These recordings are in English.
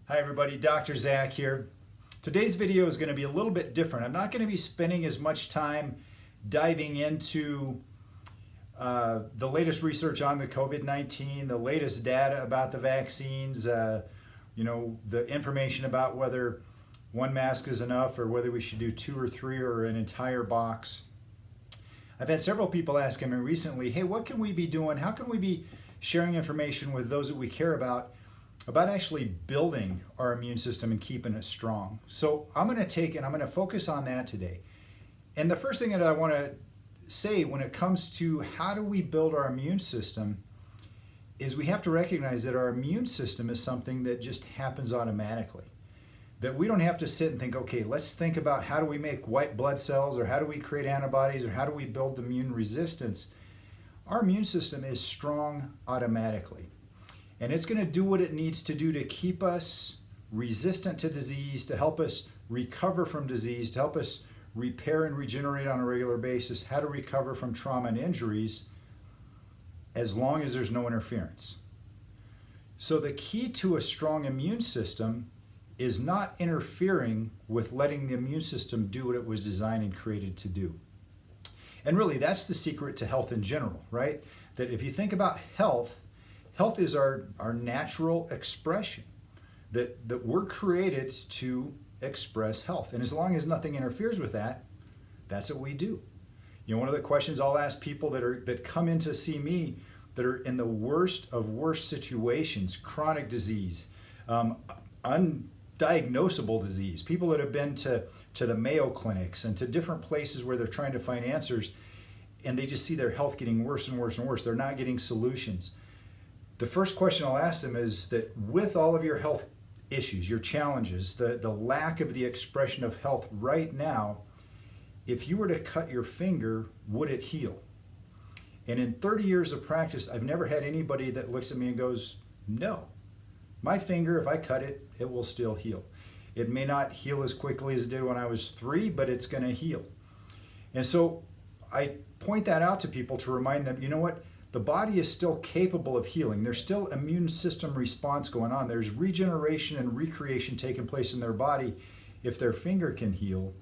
Hi everybody, Dr. Zach here. Today's video is going to be a little bit different. I'm not going to be spending as much time diving into the latest research on the COVID-19, the latest data about the vaccines, the information about whether one mask is enough or whether we should do 2 or 3 or an entire box. I've had several people asking me recently, hey, what can we be doing? How can we be sharing information with those that we care about actually building our immune system and keeping it strong? So I'm going to focus on that today. And the first thing that I want to say when it comes to how do we build our immune system is we have to recognize that our immune system is something that just happens automatically. That we don't have to sit and think, okay, let's think about how do we make white blood cells, or how do we create antibodies, or how do we build immune resistance. Our immune system is strong automatically. And it's going to do what it needs to do to keep us resistant to disease, to help us recover from disease, to help us repair and regenerate on a regular basis, how to recover from trauma and injuries, as long as there's no interference. So the key to a strong immune system is not interfering with letting the immune system do what it was designed and created to do. And really, that's the secret to health in general, right? That if you think about health is our natural expression, that we're created to express health. And as long as nothing interferes with that, that's what we do. One of the questions I'll ask people that come in to see me that are in the worst of worst situations, chronic disease, undiagnosable disease, people that have been to the Mayo clinics and to different places where they're trying to find answers, and they just see their health getting worse and worse and worse. They're not getting solutions. The first question I'll ask them is that with all of your health issues, your challenges, the lack of the expression of health right now, if you were to cut your finger, would it heal? And in 30 years of practice, I've never had anybody that looks at me and goes, no. My finger, if I cut it, it will still heal. It may not heal as quickly as it did when I was 3, but it's going to heal. And so I point that out to people to remind them, you know what? The body is still capable of healing. There's still immune system response going on. There's regeneration and recreation taking place in their body if their finger can heal.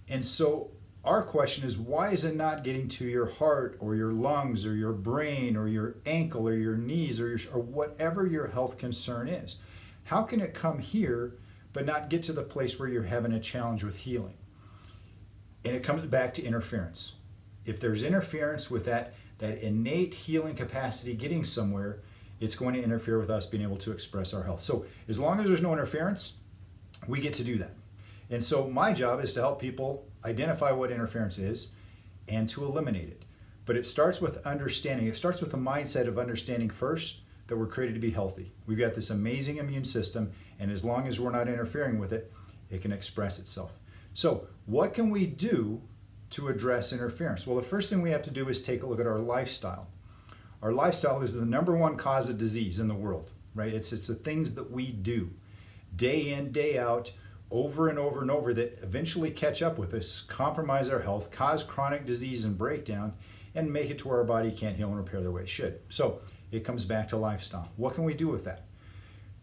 And so our question is, why is it not getting to your heart or your lungs or your brain or your ankle or your knees or whatever your health concern is? How can it come here but not get to the place where you're having a challenge with healing? And it comes back to interference. If there's interference with that innate healing capacity getting somewhere, it's going to interfere with us being able to express our health. So as long as there's no interference, we get to do that. And so my job is to help people identify what interference is and to eliminate it. But it starts with understanding. It starts with the mindset of understanding first that we're created to be healthy. We've got this amazing immune system, and as long as we're not interfering with it, it can express itself. So what can we do to address interference? Well, the first thing we have to do is take a look at our lifestyle. Our lifestyle is the number one cause of disease in the world, right? It's the things that we do day in, day out, over and over and over, that eventually catch up with us, compromise our health, cause chronic disease and breakdown, and make it to where our body can't heal and repair the way it should. So it comes back to lifestyle. What can we do with that?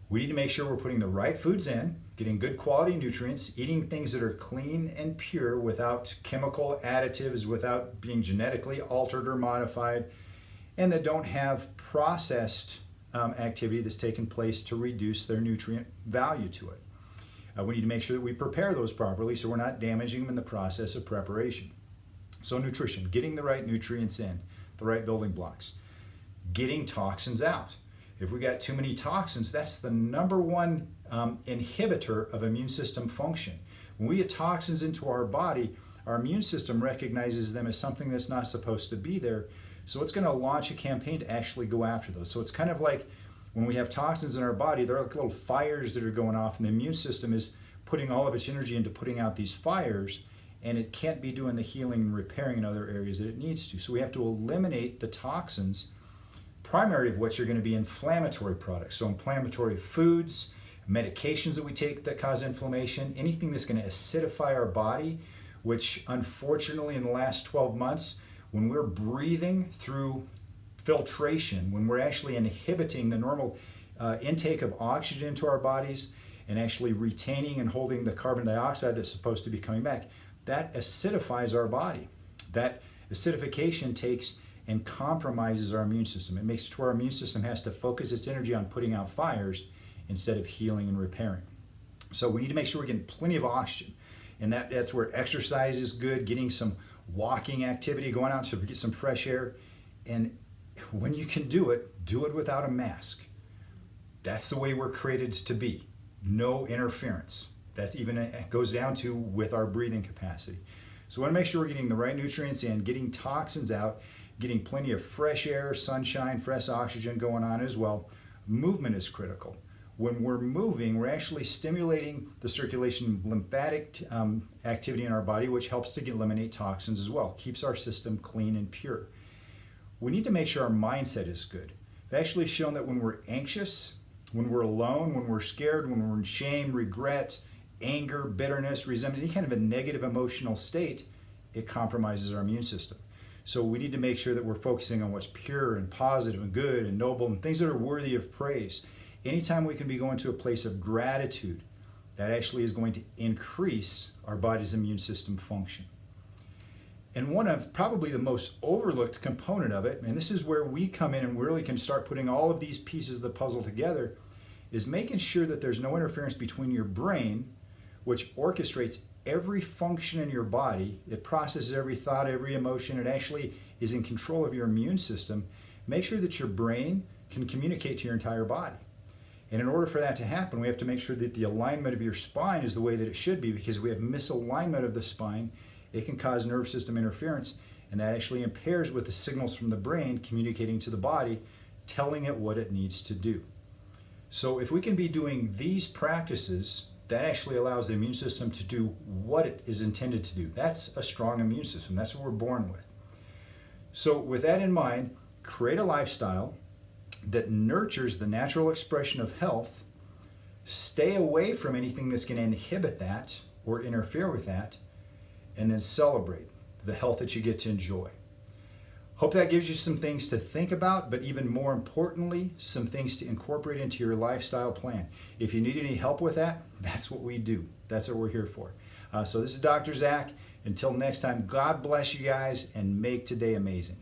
We need to make sure we're putting the right foods in, getting good quality nutrients, eating things that are clean and pure without chemical additives, without being genetically altered or modified, and that don't have processed activity that's taken place to reduce their nutrient value to it. We need to make sure that we prepare those properly so we're not damaging them in the process of preparation. So nutrition, getting the right nutrients in, the right building blocks, getting toxins out. If we got too many toxins, that's the number one inhibitor of immune system function. When we get toxins into our body, our immune system recognizes them as something that's not supposed to be there. So it's going to launch a campaign to actually go after those. So it's kind of like when we have toxins in our body, they're like little fires that are going off, and the immune system is putting all of its energy into putting out these fires, and it can't be doing the healing and repairing in other areas that it needs to. So we have to eliminate the toxins, primary of which are going to be inflammatory products. So inflammatory foods, medications that we take that cause inflammation, anything that's going to acidify our body, which unfortunately in the last 12 months, when we're breathing through filtration, when we're actually inhibiting the normal intake of oxygen into our bodies and actually retaining and holding the carbon dioxide that's supposed to be coming back, that acidifies our body. That acidification takes and compromises our immune system. It makes it to where our immune system has to focus its energy on putting out fires instead of healing and repairing. So we need to make sure we're getting plenty of oxygen. And that's where exercise is good, getting some walking activity, going out to get some fresh air. And when you can do it without a mask. That's the way we're created to be. No interference. That even goes down to with our breathing capacity. So we want to make sure we're getting the right nutrients in, getting toxins out, getting plenty of fresh air, sunshine, fresh oxygen going on as well. Movement is critical. When we're moving, we're actually stimulating the circulation lymphatic activity in our body, which helps to eliminate toxins as well, keeps our system clean and pure. We need to make sure our mindset is good. It's actually shown that when we're anxious, when we're alone, when we're scared, when we're in shame, regret, anger, bitterness, resentment, any kind of a negative emotional state, it compromises our immune system. So we need to make sure that we're focusing on what's pure and positive and good and noble and things that are worthy of praise. Anytime we can be going to a place of gratitude, that actually is going to increase our body's immune system function. And one of probably the most overlooked component of it, and this is where we come in and really can start putting all of these pieces of the puzzle together, is making sure that there's no interference between your brain, which orchestrates every function in your body. It processes every thought, every emotion. It actually is in control of your immune system. Make sure that your brain can communicate to your entire body. And in order for that to happen, we have to make sure that the alignment of your spine is the way that it should be, because if we have misalignment of the spine, it can cause nervous system interference, and that actually impairs with the signals from the brain communicating to the body, telling it what it needs to do. So if we can be doing these practices, that actually allows the immune system to do what it is intended to do. That's a strong immune system. That's what we're born with. So with that in mind, create a lifestyle that nurtures the natural expression of health. Stay away from anything that's going to inhibit that or interfere with that, and then celebrate the health that you get to enjoy. Hope that gives you some things to think about, but even more importantly, some things to incorporate into your lifestyle plan. If you need any help with that, that's what we do. That's what we're here for. So this is Dr. Zach. Until next time, God bless you guys and make today amazing.